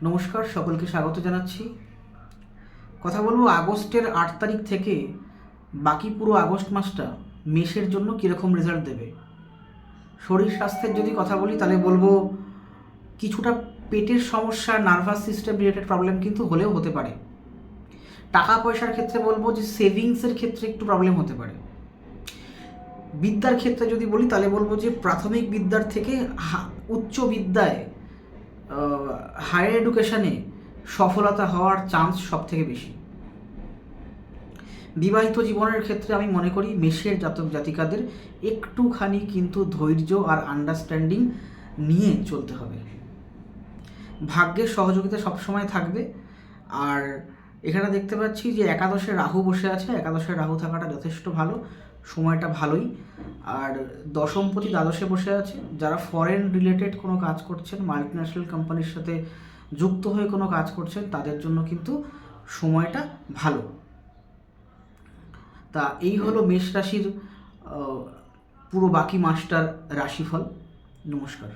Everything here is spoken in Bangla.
নমস্কার, সকলকে স্বাগত জানাচ্ছি। কথা বলবো আগস্টের 8 তারিখ থেকে বাকি পুরো আগস্ট মাসটা মেষের জন্য কীরকম রেজাল্ট দেবে। শরীর স্বাস্থ্যের যদি কথা বলি তাহলে বলবো কিছুটা পেটের সমস্যা, নার্ভাস সিস্টেম রিলেটেড প্রবলেম কিন্তু হলেও হতে পারে। টাকা পয়সার ক্ষেত্রে বলবো যে সেভিংসের ক্ষেত্রে একটু প্রবলেম হতে পারে। বিদ্যার ক্ষেত্রে যদি বলি তাহলে বলবো যে প্রাথমিক বিদ্যার থেকে উচ্চ বিদ্যায়, হায়ার এডুকেশনে সফলতা হওয়ার চান্স সব থেকে বেশি। বিবাহিত জীবনের ক্ষেত্রে আমি মনে করি মেষের জাতক জাতিকাদের একটুখানি কিন্তু ধৈর্য আর আন্ডারস্ট্যান্ডিং নিয়ে চলতে হবে। ভাগ্যের সহযোগিতা সবসময় থাকবে। আর এখানে দেখতে পাচ্ছি যে একাদশে রাহু বসে আছে। একাদশে রাহু থাকাটা যথেষ্ট ভালো, সময়টা ভালোই। আর দশমপতি দ্বাদশে বসে আছে। যারা ফরেন রিলেটেড কোনো কাজ করছেন, মাল্টিন্যাশনাল কোম্পানির সাথে যুক্ত হয়ে কোনো কাজ করছেন, তাদের জন্য কিন্তু সময়টা ভালো। তা এই হলো মেষ রাশির পুরো বাকি মাসটার রাশিফল। নমস্কার।